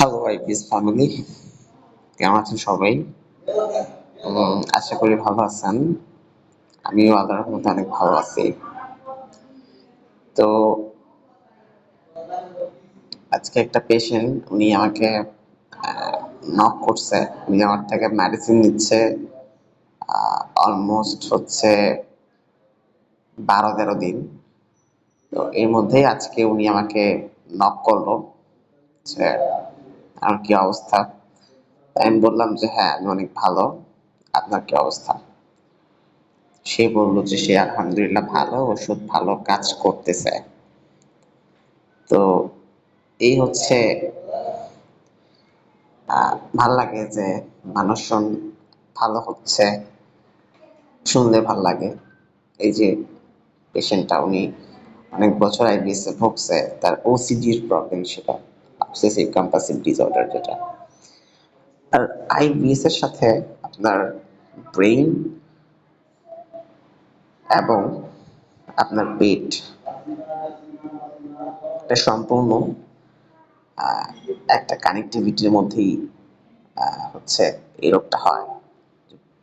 Hello IPS family, কেমন আছেন সবাই? আশা করি ভালো আছেন। আমিও আল্লাহর রহমতে অনেক ভালো আছি। তো আজকে একটা পেশেন্ট উনি আমাকে নক করছে। উনি আমার থেকে মেডিসিন নিচ্ছে অলমোস্ট হচ্ছে 12-13 দিন। তো এর মধ্যেই আজকে উনি আমাকে নক করলো যে আমার কি অবস্থা। আমি বললাম যে হ্যাঁ, আমি অনেক ভালো। আপনার কি অবস্থা? সে বলল যে সে আলহামদুলিল্লাহ ভালো, ওষুধ ভালো কাজ করতেছে। তো এই হচ্ছে ভাল লাগে যে মানুষজন ভালো হচ্ছে, শুনলে ভাল লাগে। এই যে পেশেন্টটা উনি অনেক বছর আইবিএস এ ভুগছে, তার ওসিডির প্রবলেম, সেটা অবসেসিভ কম্পালসিভ ডিসঅর্ডার যেটা। আর আইবিএস এর সাথে আপনার ব্রেইন এবং আপনার পেট এটা সম্পূর্ণ একটা কানেক্টিভিটির মধ্যেই হচ্ছে এই রোগটা হয়।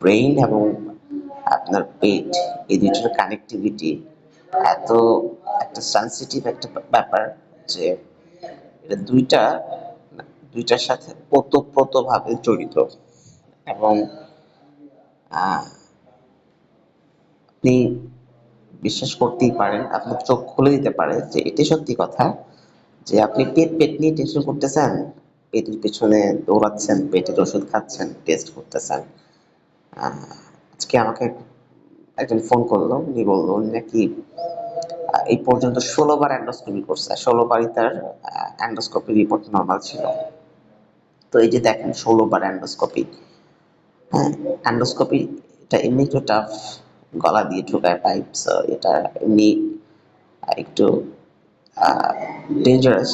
ব্রেইন এবং আপনার পেট, এই দুটোর কানেক্টিভিটি এত একটা সেন্সিটিভ একটা ব্যাপার যে এটা দুইটার সাথে ওতপ্রোতভাবে জড়িত। এবং আপনি বিশ্বাস করতেই পারেন, আপনার চোখ খুলে দিতে পারে যে এটি সত্যি কথা যে আপনি পেট নিয়ে টেনশন করতেছেন, পেটের পেছনে দৌড়াচ্ছেন, পেটের ওষুধ খাচ্ছেন, টেস্ট করতেছেন। আজকে আমাকে একজন ফোন করলো, উনি বললো উনি নাকি এই পর্যন্ত 16 বার এন্ডোস্কোপি করছে, 16 বারই তার এন্ডোস্কোপি রিপোর্ট নর্মাল ছিল। তো এই যে দেখেন 16 বার এন্ডোস্কোপি, হ্যাঁ, এন্ডোস্কোপি এটা এমনি একটু টাফ, গলা দিয়ে ঢোকায় পাইপ, এটা এমনি একটু ডেঞ্জারাস।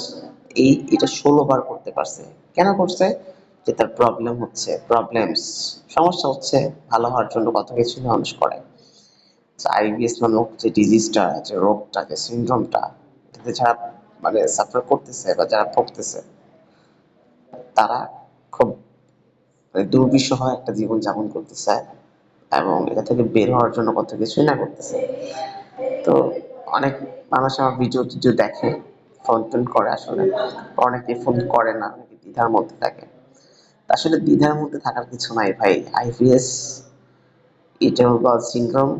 এটা 16 বার করতে পারছে। কেন করছে? যে তার সমস্যা হচ্ছে, ভালো হওয়ার জন্য কত কিছু মানুষ করে। আইবিএস নামক যে ডিজিজটা, যে রোগটা, যে সিনড্রোমটা, এটাতে যারা মানে সাফার করতেছে বা যারা ভুগতেছে, তারা খুব দুর্বিষহ একটা জীবন যাপন করতেছে এবং এটা থেকে বের হওয়ার জন্য কত কিছুই না করতেছে। তো অনেক মানুষ আমার ভিডিও টিডিও দেখে, ফোন টোন করে, আসলে অনেকে ফোন করে না, অনেকে দ্বিধার মধ্যে থাকে। আসলে দ্বিধার মধ্যে থাকার কিছু নাই ভাই। আইবিএস এটা হলো সিনড্রোম,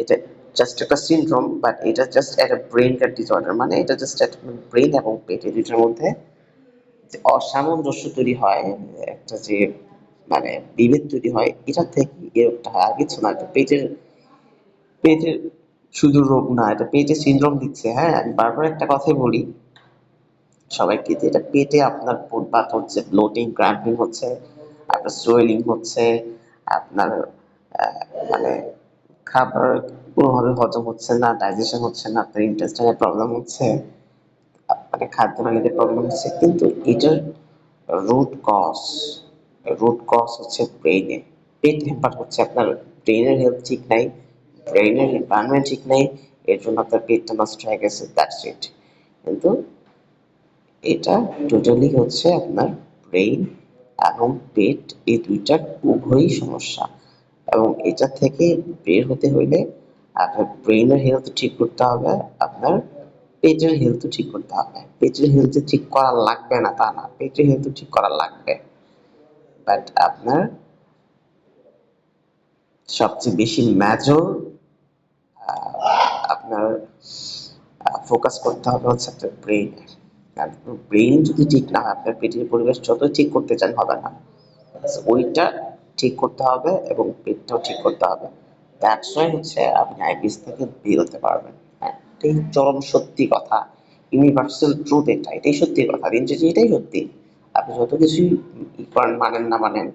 এটা জাস্ট একটা সিনড্রোম, বাট এটা জাস্ট একটা ব্রেন ডিসঅর্ডার। মানে এটা জাস্ট একটা ব্রেন এবং পেট, এই দুটোর মধ্যে যে অসামঞ্জস্য তৈরি হয়, একটা যে মানে বিভেদ তৈরি হয়, এটা থেকে এরকমটা হয়, আর কিছু না। এটা পেটের শুধু রোগ না, এটা পেটে সিনড্রোম দিচ্ছে। হ্যাঁ, আমি বারবার একটা কথাই বলি সবাইকে যে এটা পেটে আপনার ফুটপাথ হচ্ছে, ব্লোটিং, ক্র্যাম্পিং হচ্ছে, আপনার সোয়েলিং হচ্ছে, আপনার মানে খাবার কোনোভাবে হজম হচ্ছে না, ডাইজেশন হচ্ছে না, আপনার ইন্টেস্টাইনের প্রবলেম হচ্ছে, মানে খাদ্যনালীতে প্রবলেম হচ্ছে। কিন্তু এটার রুট কজ রুট কজ হচ্ছে ব্রেইনে। পেট হ্যাম্পার হচ্ছে, আপনার ব্রেইনের হেলথ ঠিক নাই, ব্রেইনের এনভায়রনমেন্ট ঠিক নাই, এর জন্য আপনার পেটটা নষ্ট হয়ে গেছে, দ্যাটস ইট। কিন্তু এটা টোটালি হচ্ছে আপনার ব্রেইন এবং পেট, এই দুইটার উভয়ই সমস্যা। এবং এটা থেকে বের হতে হইলে আপনার ব্রেইনের হেলথ ঠিক করতে হবে, আপনার পেটের হেলথ ঠিক করতে হবে। পেটের হেলথ ঠিক করা লাগবে না তা না, পেটের হেলথ ঠিক করা লাগবে। বাট আপনার সবচেয়ে বেশি মেজর আপনার ফোকাস করতে হবে হচ্ছে আপনার ব্রেইনে। আর ব্রেইন যদি ঠিক না হয়, আপনার পেটের পরিবেশ যতই ঠিক করতে চান হবে না। ওইটা ঠিক করতে হবে এবং পেটটাও ঠিক করতে হবে। দ্যাটস ওয়াই হচ্ছে আপনি আইবিএস থেকে বেরোতে পারবেন। হ্যাঁ, এটাই চরম সত্যি কথা, ইউনিভার্সাল ট্রুথ এটা, এটাই সত্যি কথা, দিন শেষে এটাই সত্যি। আপনি যত কিছুই করেন, মানেন না মানেন,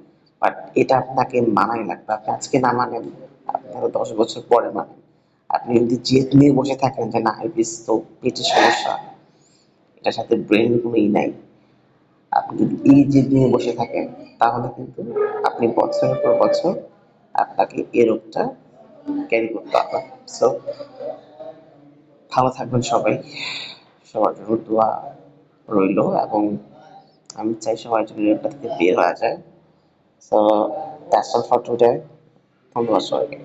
বাট এটা আপনাকে মানাই লাগবে। আপনি আজকে না মানেন, আপনি আরো 10 বছর পরে মানেন। আপনি যদি জেদ নিয়ে বসে থাকেন যে না আইবিএস তো পেটের সমস্যা, এটার সাথে ব্রেন কোনো নাই, আপনি যদি এই জেদ নিয়ে বসে থাকেন, তাহলে কিন্তু আপনি বছরের পর বছর আপনাকে এই রোগটা ক্যারি করতে হবে। সো ভালো থাকবেন সবাই, সবার জন্য দোয়া রইল। এবং আমি চাই সবাই যেন এটা থেকে বের হয়ে যায়। So that's all for today. ধন্যবাদ সবাইকে।